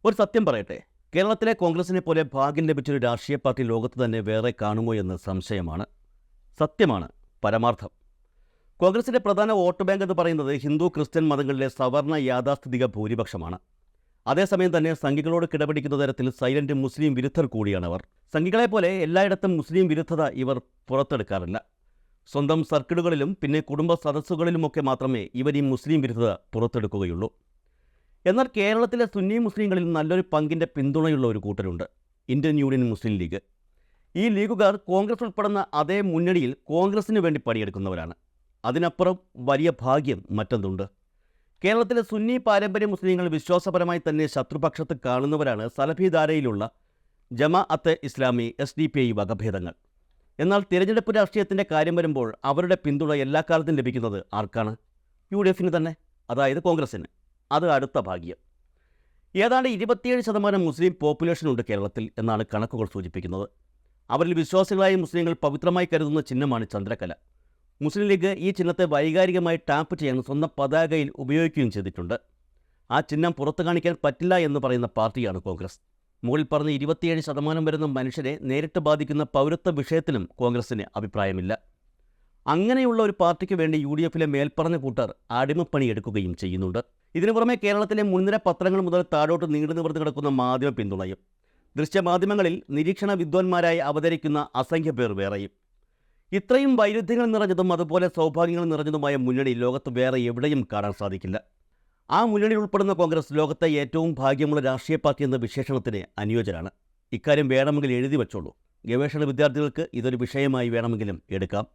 ഒരു സത്യം പറയട്ടെ, കേരളത്തിലെ കോൺഗ്രസിനെ പോലെ ഭാഗ്യം ലഭിച്ചൊരു രാഷ്ട്രീയ പാർട്ടി ലോകത്ത് തന്നെ വേറെ കാണുമോ എന്ന് സംശയമാണ്. സത്യമാണ്, പരമാർത്ഥം. കോൺഗ്രസിന്റെ പ്രധാന വോട്ട് ബാങ്ക് എന്ന് പറയുന്നത് ഹിന്ദു ക്രിസ്ത്യൻ മതങ്ങളിലെ സവർണ യാഥാസ്ഥിതിക ഭൂരിപക്ഷമാണ്. അതേസമയം തന്നെ സംഘികളോട് കിടപിടിക്കുന്ന തരത്തിൽ സൈലന്റ് മുസ്ലിം വിരുദ്ധർ കൂടിയാണവർ. സംഘികളെപ്പോലെ എല്ലായിടത്തും മുസ്ലിം വിരുദ്ധത ഇവർ പുറത്തെടുക്കാറില്ല. സ്വന്തം സർക്കിളുകളിലും പിന്നെ കുടുംബ സദസ്സുകളിലുമൊക്കെ മാത്രമേ ഇവർ ഈ മുസ്ലിം വിരുദ്ധത പുറത്തെടുക്കുകയുള്ളൂ. എന്നാൽ കേരളത്തിലെ സുന്നി മുസ്ലിങ്ങളിൽ നല്ലൊരു പങ്കിൻ്റെ പിന്തുണയുള്ള ഒരു കൂട്ടരുണ്ട്, ഇന്ത്യൻ യൂണിയൻ മുസ്ലിം ലീഗ്. ഈ ലീഗുകാർ കോൺഗ്രസ് ഉൾപ്പെടുന്ന അതേ മുന്നണിയിൽ കോൺഗ്രസിന് വേണ്ടി പണിയെടുക്കുന്നവരാണ്. അതിനപ്പുറം വലിയ ഭാഗ്യം മറ്റൊന്നുണ്ട്. കേരളത്തിലെ സുന്നി പാരമ്പര്യ മുസ്ലിങ്ങൾ വിശ്വാസപരമായി തന്നെ ശത്രുപക്ഷത്ത് കാണുന്നവരാണ് സലഫിധാരയിലുള്ള ജമാഅത്തെ ഇസ്ലാമി SDPI വകഭേദങ്ങൾ. എന്നാൽ രാഷ്ട്രീയത്തിൻ്റെ കാര്യം വരുമ്പോൾ അവരുടെ പിന്തുണ എല്ലാ കാലത്തും ലഭിക്കുന്നത് ആർക്കാണ്? UDF തന്നെ, അതായത് കോൺഗ്രസിന്. അത് അടുത്ത ഭാഗ്യം. ഏതാണ്ട് 27% മുസ്ലിം പോപ്പുലേഷനുണ്ട് കേരളത്തിൽ എന്നാണ് കണക്കുകൾ സൂചിപ്പിക്കുന്നത്. അവരിൽ വിശ്വാസികളായ മുസ്ലിങ്ങൾ പവിത്രമായി കരുതുന്ന ചിഹ്നമാണ് ചന്ദ്രക്കല. മുസ്ലിം ലീഗ് ഈ ചിഹ്നത്തെ വൈകാരികമായി ടാപ്പ് ചെയ്യാൻ സ്വന്തം പതാകയിൽ ഉപയോഗിക്കുകയും ചെയ്തിട്ടുണ്ട്. ആ ചിഹ്നം പുറത്തു കാണിക്കാൻ പറ്റില്ല എന്ന് പറയുന്ന പാർട്ടിയാണ് കോൺഗ്രസ്. മുകളിൽ പറഞ്ഞ 27% വരുന്ന മനുഷ്യരെ നേരിട്ട് ബാധിക്കുന്ന പൗരത്വ വിഷയത്തിലും കോൺഗ്രസിന് അഭിപ്രായമില്ല. അങ്ങനെയുള്ള ഒരു പാർട്ടിക്ക് വേണ്ടി UDFലെ മേൽപ്പറഞ്ഞ കൂട്ടർ അടിമപ്പണി എടുക്കുകയും ചെയ്യുന്നുണ്ട്. ഇതിനു പുറമെ കേരളത്തിലെ മുൻനിര പത്രങ്ങൾ മുതൽ താഴോട്ട് നീണ്ടു നിവർന്നു കിടക്കുന്ന മാധ്യമ പിന്തുണയും. ദൃശ്യമാധ്യമങ്ങളിൽ നിരീക്ഷണ വിദ്വാൻമാരായി അവതരിക്കുന്ന അസംഖ്യ പേർ വേറെയും. ഇത്രയും വൈരുദ്ധ്യങ്ങൾ നിറഞ്ഞതും അതുപോലെ സൗഭാഗ്യങ്ങൾ നിറഞ്ഞതുമായ മുന്നണി ലോകത്ത് വേറെ എവിടെയും കാണാൻ സാധിക്കില്ല. ആ മുന്നണിയിൽ ഉൾപ്പെടുന്ന കോൺഗ്രസ് ലോകത്തെ ഏറ്റവും ഭാഗ്യമുള്ള രാഷ്ട്രീയ പാർട്ടി എന്ന വിശേഷണത്തിന് അനുയോജ്യരാണ്. ഇക്കാര്യം വേണമെങ്കിൽ എഴുതി വച്ചോളൂ. ഗവേഷണ വിദ്യാർത്ഥികൾക്ക് ഇതൊരു വിഷയമായി വേണമെങ്കിലും എടുക്കാം.